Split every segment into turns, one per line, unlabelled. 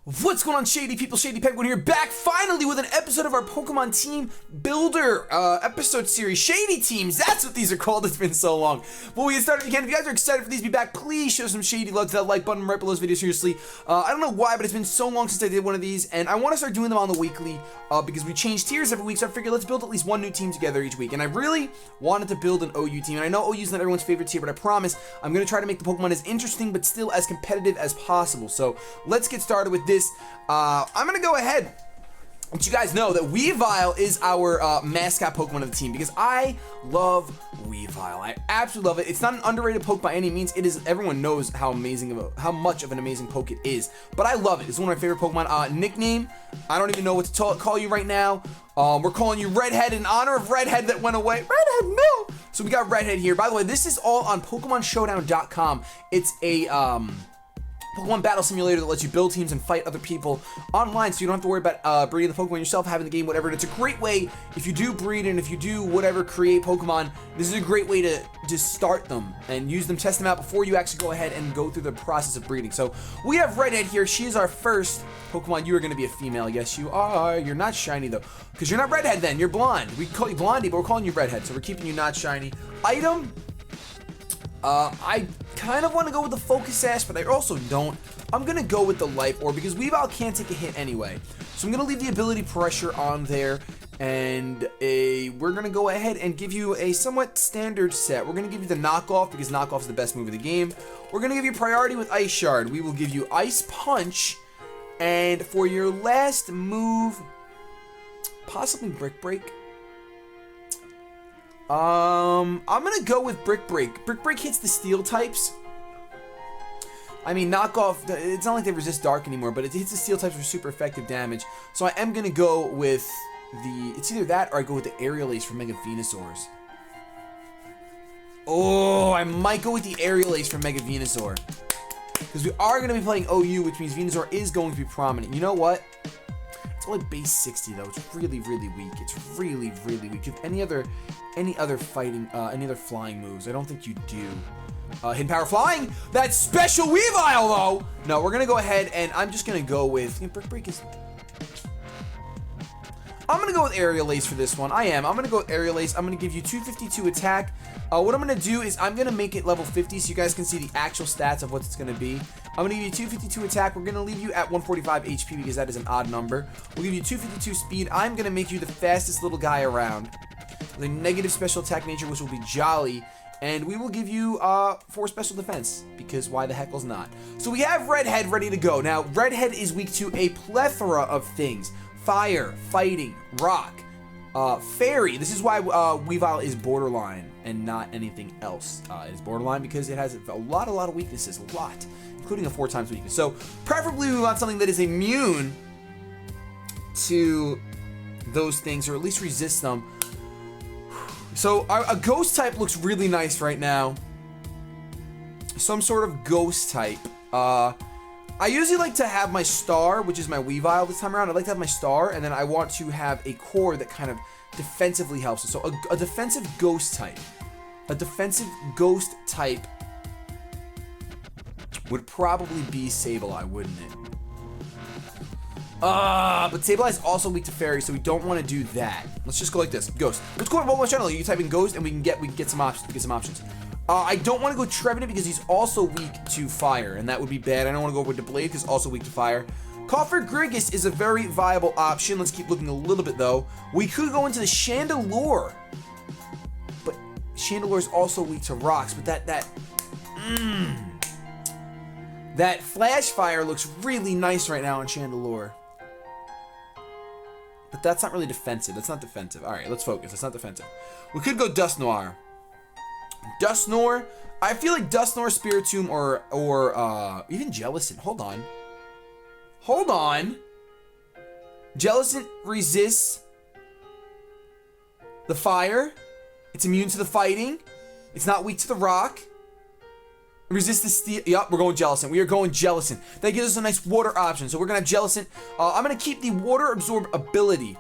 What's going on, Shady people? ShadyPenguinn here, back finally with an episode of our Pokemon Team Builder episode series. Shady Teams, that's what these are called. It's been so long. Before we get started again, if you guys are excited for these to be back, please show some shady love to that like button right below this video, seriously. I don't know why, but it's been so long since I did one of these, and I want to start doing them on the weekly because we change tiers every week, so I figured let's build at least one new team together each week. And I really wanted to build an OU team, and I know OU is not everyone's favorite tier, but I promise I'm going to try to make the Pokemon as interesting but still as competitive as possible. So let's get started with this. I'm going to go ahead and let you guys know that Weavile is our mascot Pokemon of the team because I love Weavile. I absolutely love it. It's not an underrated poke by any means. It is. Everyone knows how much of an amazing poke it is, but I love it. It's one of my favorite Pokemon. Nickname, I don't even know what to call you right now. We're calling you RedHead in honor of RedHead that went away. RedHead, no! So we got RedHead here. By the way, this is all on PokemonShowdown.com. It's a Pokemon battle simulator that lets you build teams and fight other people online, so you don't have to worry about breeding the Pokemon yourself, having the game, whatever. And it's a great way, if you do breed and if you do whatever, create Pokemon, this is a great way to start them and use them, test them out before you actually go ahead and go through the process of breeding. So we have RedHead here. She is our first Pokemon. You are going to be a female. Yes, you are. You're not shiny, though, because you're not RedHead then. You're blonde. We call you Blondie, but we're calling you RedHead, so we're keeping you not shiny. Item. I kind of want to go with the Focus Sash, but I also don't. I'm going to go with the Life Orb because Weavile can't take a hit anyway. So I'm going to leave the ability pressure on there, and we're going to go ahead and give you a somewhat standard set. We're going to give you the Knockoff because Knockoff is the best move of the game. We're going to give you priority with Ice Shard. We will give you Ice Punch, and for your last move, possibly Brick Break. I'm gonna go with Brick Break. Brick Break hits the steel types. I mean, Knockoff, it's not like they resist dark anymore, but it hits the steel types for super effective damage. So I am gonna go with it's either that or I go with the Aerial Ace for Mega Venusaurs. Oh, I might go with the Aerial Ace for Mega Venusaur. Because we are gonna be playing OU, which means Venusaur is going to be prominent. You know what? It's only base 60 though. It's really, really weak. It's really, really weak. Do you have any other flying moves? I don't think you do. Hidden Power Flying. That's Special Weavile though. No, we're gonna go ahead and I'm just gonna go with Brick Break is. I'm gonna go with Aerial Ace for this one. I'm gonna go with Aerial Ace. I'm gonna give you 252 attack. What I'm gonna do is I'm gonna make it level 50 so you guys can see the actual stats of what it's gonna be. I'm gonna give you 252 attack. We're gonna leave you at 145 HP because that is an odd number. We'll give you 252 speed. I'm gonna make you the fastest little guy around. The negative special attack nature, which will be Jolly. And we will give you 4 special defense, because why the heckles not? So we have RedHead ready to go. Now, RedHead is weak to a plethora of things. Fire, fighting, rock, fairy. This is why Weavile is borderline and not anything else. It's borderline because it has a lot of weaknesses, a lot, including a 4 times weakness. So preferably we want something that is immune to those things, or at least resist them. So a ghost type looks really nice right now. Some sort of ghost type. I usually like to have my star, which is my Weavile this time around. I'd like to have my star, and then I want to have a core that kind of defensively helps us. So a defensive ghost type. A defensive ghost type would probably be Sableye, wouldn't it? But Sableye is also weak to fairy, so we don't want to do that. Let's just go like this. Ghost. Let's go on Pokemon Channel. You can type in ghost, and we can get some options. I don't want to go Trevenant because he's also weak to fire, and that would be bad. I don't want to go with the Blade because he's also weak to fire. Coffer Grigus is a very viable option. Let's keep looking a little bit, though. We could go into the Chandelure, but Chandelure is also weak to rocks, but that Flash Fire looks really nice right now on Chandelure. But that's not really defensive. That's not defensive. All right, let's focus. That's not defensive. We could go Dusknoir. Dusknoir. I feel like Dusknoir, Spiritomb, or even Jellicent. Hold on. Jellicent resists the fire. It's immune to the fighting. It's not weak to the rock. Resist the steel. Yup, we're going Jellicent. We are going Jellicent. That gives us a nice water option. So we're going to have Jellicent. I'm going to keep the water absorb ability.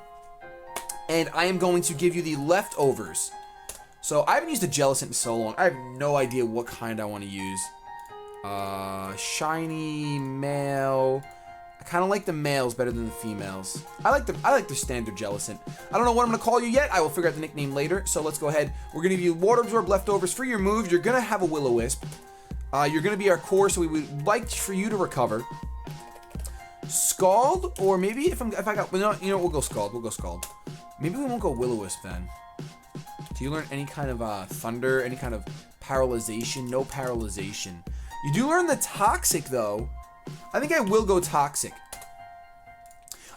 And I am going to give you the leftovers. So I haven't used a Jellicent in so long. I have no idea what kind I want to use. Shiny, male. I kind of like the males better than the females. I like the standard Jellicent. I don't know what I'm gonna call you yet. I will figure out the nickname later. So let's go ahead. We're gonna give you Water Absorb leftovers for your moves. You're gonna have a Will-O-Wisp. You're gonna be our core, so we would like for you to recover. Scald, or maybe if I got, we'll go Scald. We'll go Scald. Maybe we won't go Will-O-Wisp then. Do you learn any kind of Thunder, any kind of paralyzation? No paralyzation. You do learn the Toxic though. I think I will go Toxic.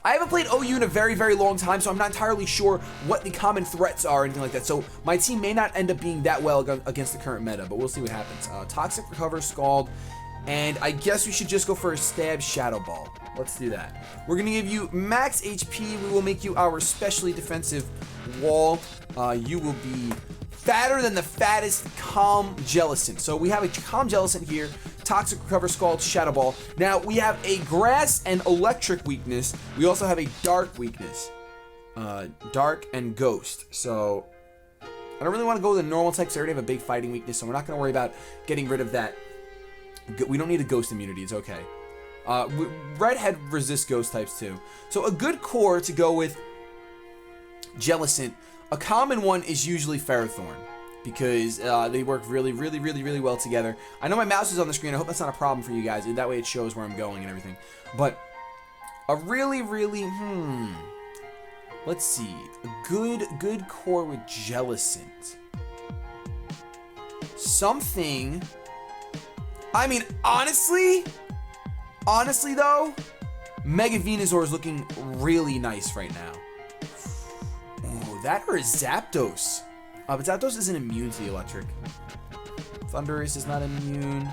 I haven't played OU in a very, very long time, so I'm not entirely sure what the common threats are or anything like that. So my team may not end up being that well against the current meta, but we'll see what happens. Toxic, Recover, Scald, and I guess we should just go for a Stab, Shadow Ball. Let's do that. We're going to give you max HP. We will make you our specially defensive wall. You will be fatter than the fattest Calm Jellicent. So we have a Calm Jellicent here. Toxic, Recover, Scald, Shadow Ball. Now, we have a Grass and Electric weakness. We also have a Dark weakness. Dark and Ghost. So, I don't really want to go with the normal types. I already have a big fighting weakness, so we're not going to worry about getting rid of that. We don't need a Ghost immunity. It's okay. Redhead resists Ghost types too. So, a good core to go with Jellicent. A common one is usually Ferrothorn, because they work really, really, really, really well together. I know my mouse is on the screen. I hope that's not a problem for you guys. That way it shows where I'm going and everything. But a really, really, let's see. A good core with Jellicent. Something. I mean, honestly though, Mega Venusaur is looking really nice right now. Ooh, that or a Zapdos. But Zapdos isn't immune to the electric. Thundurus is not immune.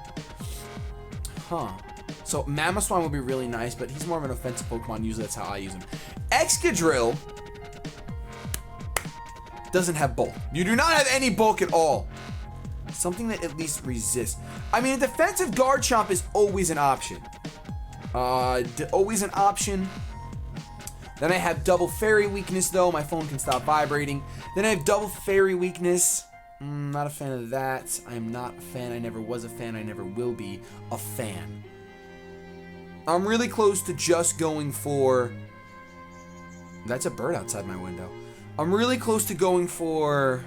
Huh. So Mamoswine would be really nice, but he's more of an offensive Pokemon. Usually that's how I use him. Excadrill doesn't have bulk. You do not have any bulk at all. Something that at least resists. I mean, a defensive Garchomp is always an option. Always an option. Then I have double fairy weakness though. My phone can stop vibrating. Then I have double fairy weakness. Not a fan of that. I'm not a fan. I never was a fan. I never will be a fan. I'm really close to just going for... That's a bird outside my window. I'm really close to going for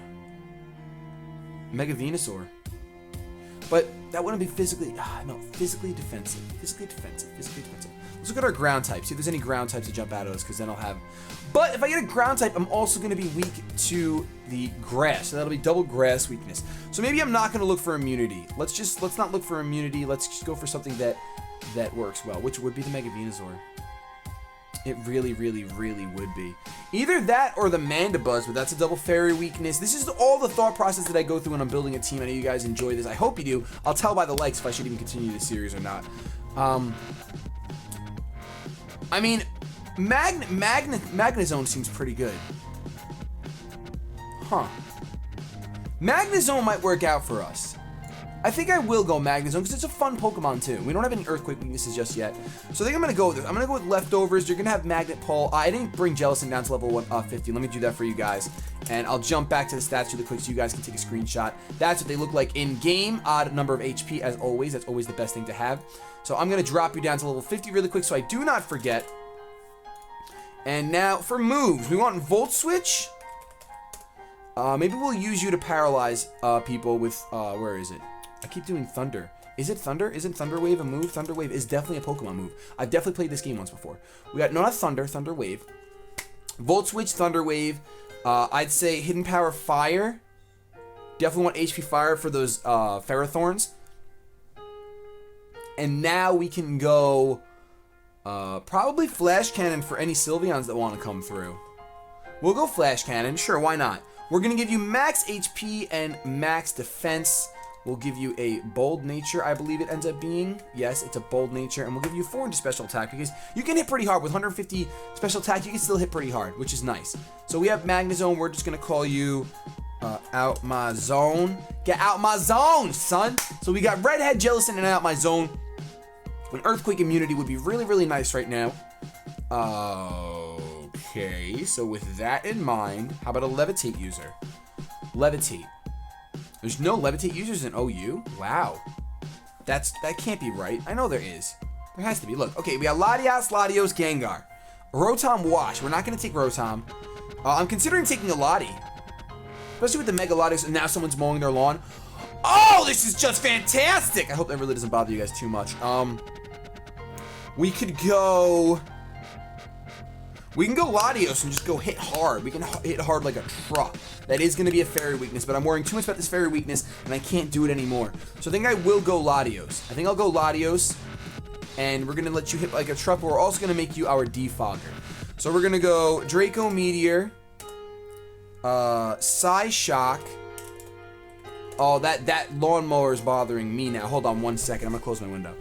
Mega Venusaur. But that wouldn't be physically... no, physically defensive. Physically defensive. Physically defensive. Let's look at our ground types. See if there's any ground types to jump out of us, because then I'll have... But if I get a ground type, I'm also going to be weak to the grass. So that'll be double grass weakness. So maybe I'm not going to look for immunity. Let's not look for immunity. Let's just go for something that works well, which would be the Mega Venusaur. It really, really, really would be. Either that or the Mandibuzz, but that's a double fairy weakness. This is all the thought process that I go through when I'm building a team. I know you guys enjoy this. I hope you do. I'll tell by the likes if I should even continue this series or not. I mean, Magnezone seems pretty good. Huh. Magnezone might work out for us. I think I will go Magnezone because it's a fun Pokemon too. We don't have any Earthquake weaknesses just yet. So I think I'm going to go with this. I'm going to go with Leftovers. You're going to have Magnet Pull. I didn't bring Jellicent down to level 50. Let me do that for you guys. And I'll jump back to the stats really quick so you guys can take a screenshot. That's what they look like in game. Odd number of HP as always. That's always the best thing to have. So I'm going to drop you down to level 50 really quick so I do not forget. And now for moves. We want Volt Switch. Maybe we'll use you to paralyze people with, where is it? I keep doing Thunder. Is it Thunder? Isn't Thunder Wave a move? Thunder Wave is definitely a Pokemon move. I've definitely played this game once before. We got, no, not Thunder, Thunder Wave. Volt Switch, Thunder Wave. I'd say Hidden Power Fire. Definitely want HP Fire for those Ferrothorns. And now we can go probably Flash Cannon for any Sylveons that want to come through. We'll go Flash Cannon. Sure, why not? We're going to give you max HP and max defense. We'll give you a Bold Nature, I believe it ends up being. Yes, it's a Bold Nature. And we'll give you 400 Special Attack because you can hit pretty hard. With 150 Special Attack, you can still hit pretty hard, which is nice. So we have Magnezone. We're just going to call you Out My Zone. Get out my zone, son. So we got Redhead, Jellicent, and Out My Zone. An Earthquake immunity would be really, really nice right now. Okay, so with that in mind, how about a Levitate user? Levitate. There's no Levitate users in OU? Wow. That can't be right. I know there is. There has to be. Look, okay, we got Latias, Latios, Gengar. Rotom Wash. We're not going to take Rotom. I'm considering taking a Lati. Especially with the Mega Latios, and now someone's mowing their lawn. Oh, this is just fantastic! I hope that really doesn't bother you guys too much. We could go... We can go Latios and just go hit hard. We can hit hard like a truck. That is going to be a fairy weakness, but I'm worrying too much about this fairy weakness, and I can't do it anymore. So I think I will go Latios. I think I'll go Latios, and we're going to let you hit like a truck, but we're also going to make you our defogger. So we're going to go Draco Meteor, Psy Shock. Oh, that lawnmower is bothering me now. Hold on 1 second. I'm going to close my window.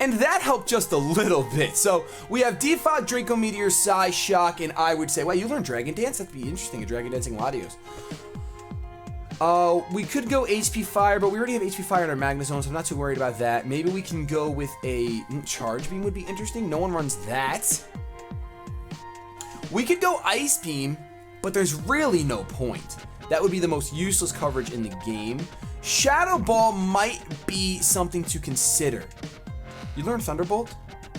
And that helped just a little bit. So we have Defog, Draco Meteor, Psy, Shock, and I would say, wow, you learned Dragon Dance? That'd be interesting, a Dragon Dancing Latios. We could go HP Fire, but we already have HP Fire in our Magnezone, so I'm not too worried about that. Maybe we can go with a Charge Beam would be interesting. No one runs that. We could go Ice Beam, but there's really no point. That would be the most useless coverage in the game. Shadow Ball might be something to consider. You learn Thunderbolt?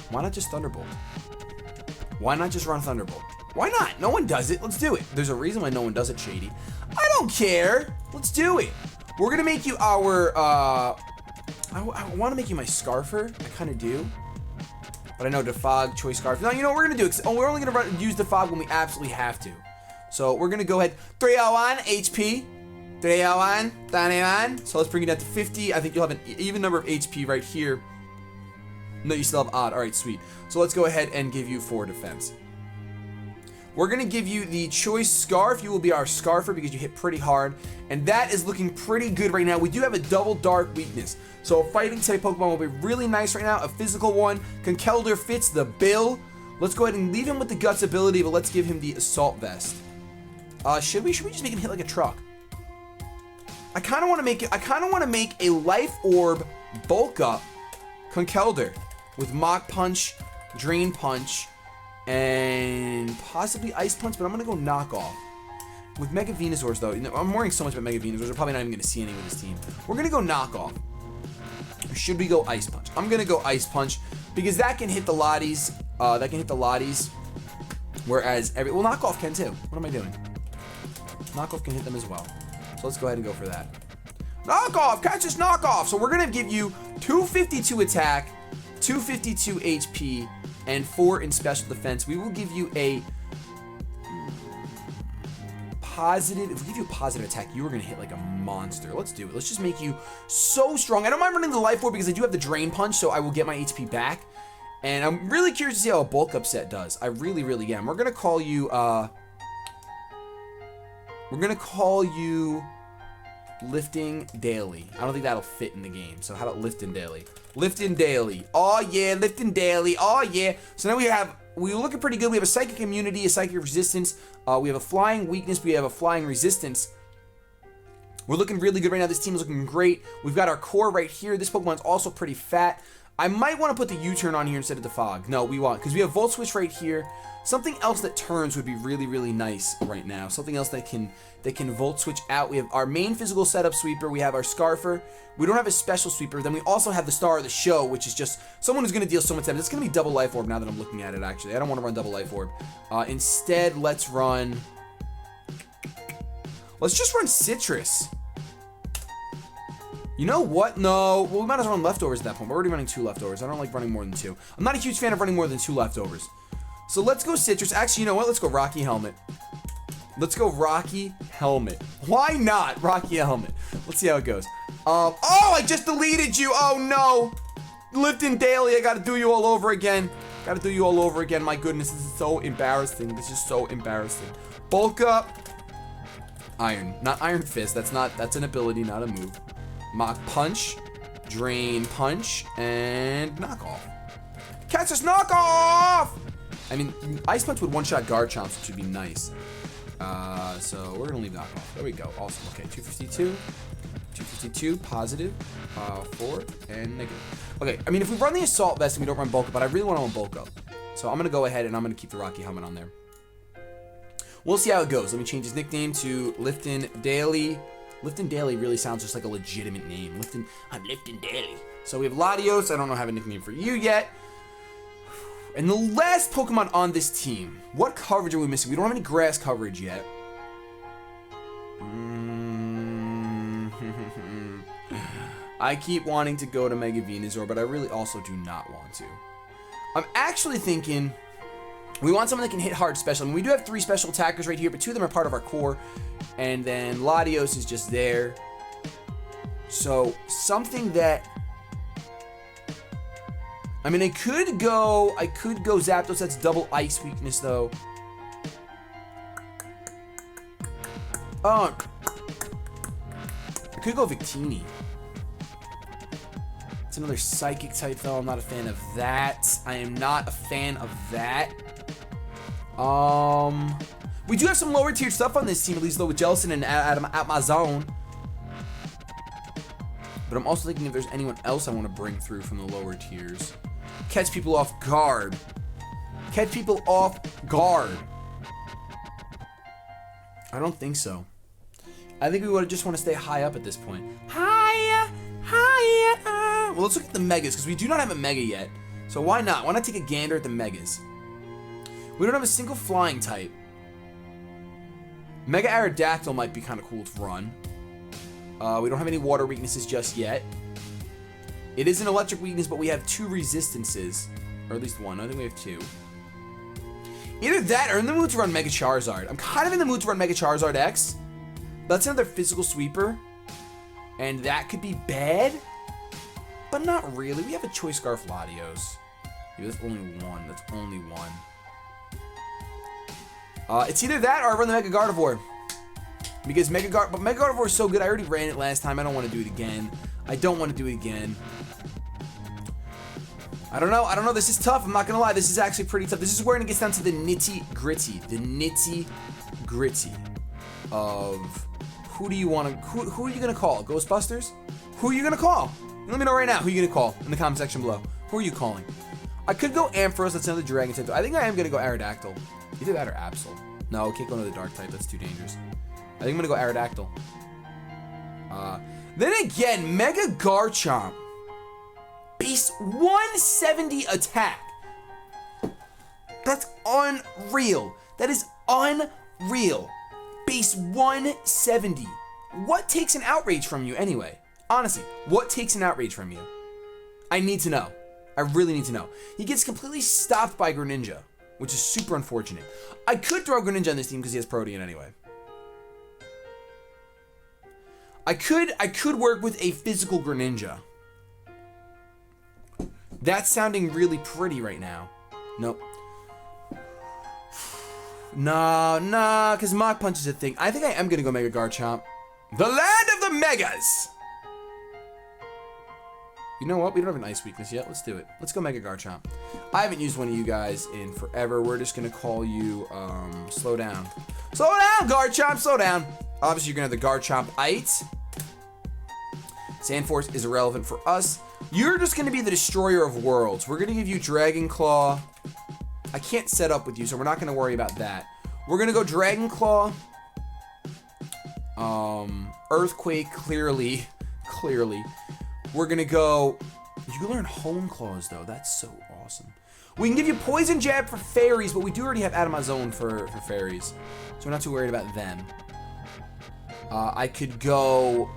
Why not just Thunderbolt? Why not just run Thunderbolt? Why not? No one does it. Let's do it. There's a reason why no one does it, Shady. I don't care. Let's do it. We're going to make you our, I want to make you my Scarfer. I kind of do. But I know Defog, Choice Scarf. No, you know what we're going to do? We're only going to use Defog when we absolutely have to. So we're going to go ahead. 301 HP. 301. 301. So let's bring it down to 50. I think you'll have an even number of HP right here. No, you still have odd. All right, sweet. So let's go ahead and give you 4 defense. We're going to give you the Choice Scarf. You will be our Scarfer because you hit pretty hard. And that is looking pretty good right now. We do have a double dark weakness. So a fighting type Pokemon will be really nice right now. A physical one. Conkeldurr fits the bill. Let's go ahead and leave him with the Guts ability, but let's give him the Assault Vest. Should we just make him hit like a truck? I kind of want to make a Life Orb bulk up Conkeldurr with Mach Punch, Drain Punch, and possibly Ice Punch, but I'm going to go Knockoff. With Mega Venusaurs, though, I'm worrying so much about Mega Venusaurs, we're probably not even going to see any with this team. We're going to go Knockoff. Or should we go Ice Punch? I'm going to go Ice Punch, because that can hit the Lotties. Whereas, well, Knockoff can too. What am I doing? Knockoff can hit them as well. So let's go ahead and go for that. Knockoff! Catch this Knockoff! So we're going to give you 252 attack, 252 HP, and 4 in special defense. We will give you a positive. If we give you a positive attack, you are going to hit like a monster. Let's do it. Let's just make you so strong. I don't mind running the Life Orb because I do have the Drain Punch, so I will get my HP back. And I'm really curious to see how a bulk up set does. I really, really am. We're going to call you, Lifting Daily. I don't think that'll fit in the game. So how about Lifting Daily? Lifting Daily. Oh yeah, Lifting Daily. Oh yeah. So now we're looking pretty good. We have a Psychic Immunity, a Psychic Resistance. We have a Flying Weakness. We have a Flying Resistance. We're looking really good right now. This team is looking great. We've got our core right here. This Pokemon's also pretty fat. I might want to put the U-turn on here instead of the Fog. No, we won't, because we have Volt Switch right here. Something else that turns would be really, really nice right now. Something else that can Volt Switch out. We have our main physical setup sweeper. We have our Scarfer. We don't have a special sweeper. Then we also have the star of the show, which is just someone who's going to deal so much damage. It's going to be double Life Orb now that I'm looking at it, actually. I don't want to run double Life Orb. Instead, let's just run Citrus. You know what? No. Well, we might as well run leftovers at that point. We're already running 2 leftovers. I don't like running more than 2. I'm not a huge fan of running more than 2 leftovers. So let's go Citrus. Actually, you know what? Let's go Rocky Helmet. Let's go Rocky Helmet. Why not Rocky Helmet? Let's see how it goes. Oh, I just deleted you. Oh, no. Lifting Daily. I got to do you all over again. My goodness. This is so embarrassing. Bulk up. Iron. Not Iron Fist. That's an ability, not a move. Mach Punch, Drain Punch, and Knockoff. Catch this Knockoff! I mean, Ice Punch would one-shot Garchomps, which would be nice. So we're gonna leave Knockoff. There we go. Awesome. Okay, 252. 252, positive, 4, and negative. Okay, I mean, if we run the assault vest and we don't run bulk up, but I really want to run bulk up. So I'm going to go ahead and I'm going to keep the Rocky helmet on there. We'll see how it goes. Let me change his nickname to Lifton Daily. Lifton Daily really sounds just like a legitimate name. I'm Lifton Daily. So we have Latios. I don't know if I have a nickname for you yet. And the last Pokemon on this team. What coverage are we missing? We don't have any grass coverage yet. I keep wanting to go to Mega Venusaur, but I really also do not want to. I'm actually thinking we want someone that can hit hard special. I mean, we do have 3 special attackers right here, but 2 of them are part of our core. And then Latios is just there. So something that... I mean, I could go Zapdos. That's double ice weakness, though. Oh. I could go Victini. It's another psychic type, though. I'm not a fan of that. I am not a fan of that. We do have some lower tier stuff on this team, at least though with Jellicent and Amazon. But I'm also thinking if there's anyone else I want to bring through from the lower tiers. Catch people off guard. Catch people off guard. I don't think so. I think we would just want to stay high up at this point. Higher, higher. Well, let's look at the Megas, because we do not have a Mega yet. So why not? Why not take a gander at the Megas? We don't have a single flying type. Mega Aerodactyl might be kind of cool to run. We don't have any water weaknesses just yet. It is an electric weakness, but we have 2 resistances. Or at least 1. I think we have 2. Either that or in the mood to run Mega Charizard. I'm kind of in the mood to run Mega Charizard X. That's another physical sweeper. And that could be bad. But not really. We have a Choice Scarf Latios. Maybe that's only 1. That's only 1. It's either that or I run the Mega Gardevoir. Because Mega Gardevoir is so good. I already ran it last time. I don't want to do it again. I don't want to do it again. I don't know. This is tough. I'm not going to lie. This is actually pretty tough. This is where it gets down to the nitty-gritty. The nitty-gritty of who do you want to... Who are you going to call? Ghostbusters? Who are you going to call? Let me know right now who you're going to call in the comment section below. Who are you calling? I could go Ampharos. That's another Dragon type. I think I am going to go Aerodactyl. Either that or Absol. No, can't go into the Dark type. That's too dangerous. I think I'm going to go Aerodactyl. Then again, Mega Garchomp. Base 170 attack. That's unreal. That is unreal. Base 170. What takes an outrage from you anyway? Honestly, what takes an outrage from you? I need to know. I really need to know. He gets completely stopped by Greninja, which is super unfortunate. I could throw Greninja on this team because he has Protean anyway. I could work with a physical Greninja. That's sounding really pretty right now. Nope. Nah, because Mach Punch is a thing. I think I am going to go Mega Garchomp. The land of the Megas! You know what? We don't have an ice weakness yet. Let's do it. Let's go Mega Garchomp. I haven't used one of you guys in forever. We're just going to call you, slow down. Slow down, Garchomp, slow down. Obviously, you're going to have the Garchomp-ite. Sandforce is irrelevant for us. You're just going to be the destroyer of worlds. We're going to give you Dragon Claw. I can't set up with you, so we're not going to worry about that. We're going to go Dragon Claw. Earthquake, clearly. We're going to go... You can learn Hone Claws, though. That's so awesome. We can give you Poison Jab for fairies, but we do already have Atomazone for fairies. So we're not too worried about them. I could do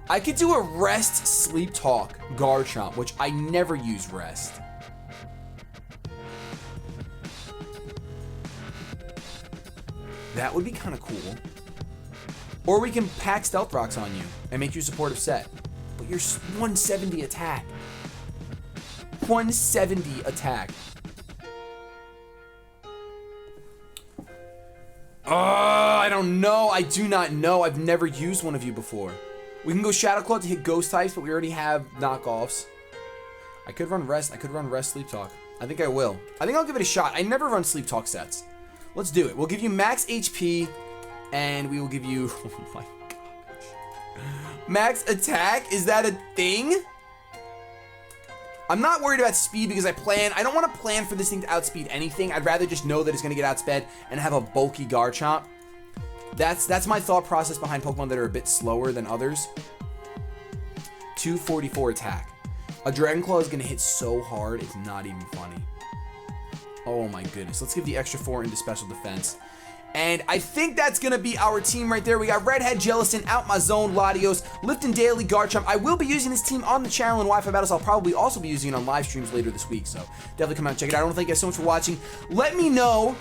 a Rest Sleep Talk Garchomp, which I never use Rest. That would be kind of cool. Or we can pack Stealth Rocks on you and make you supportive set. But you're 170 attack. 170 attack. I don't know. I do not know. I've never used one of you before. We can go Shadow Claw to hit Ghost types, but we already have knockoffs. I could run Rest. I could run Rest Sleep Talk. I think I will. I think I'll give it a shot. I never run Sleep Talk sets. Let's do it. We'll give you max HP, and we will give you... Oh my gosh. Max attack? Is that a thing? I'm not worried about speed because I don't want to plan for this thing to outspeed anything. I'd rather just know that it's going to get outsped and have a bulky Garchomp. That's my thought process behind Pokemon that are a bit slower than others. 244 attack. A Dragon Claw is going to hit so hard, it's not even funny. Oh my goodness. Let's give the extra 4 into special defense. And I think that's going to be our team right there. We got Redhead, Jellicent, Out My Zone, Latios, Lifton Daily, Garchomp. I will be using this team on the channel in Wi-Fi battles. I'll probably also be using it on live streams later this week. So definitely come out and check it out. I want to thank you guys so much for watching. Let me know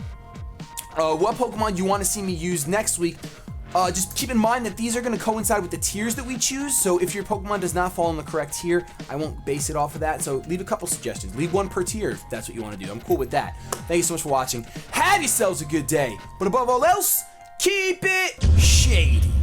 what Pokemon you want to see me use next week. Just keep in mind that these are going to coincide with the tiers that we choose. So if your Pokemon does not fall in the correct tier, I won't base it off of that. So leave a couple suggestions. Leave one per tier if that's what you want to do. I'm cool with that. Thank you so much for watching. Have yourselves a good day. But above all else, keep it shady.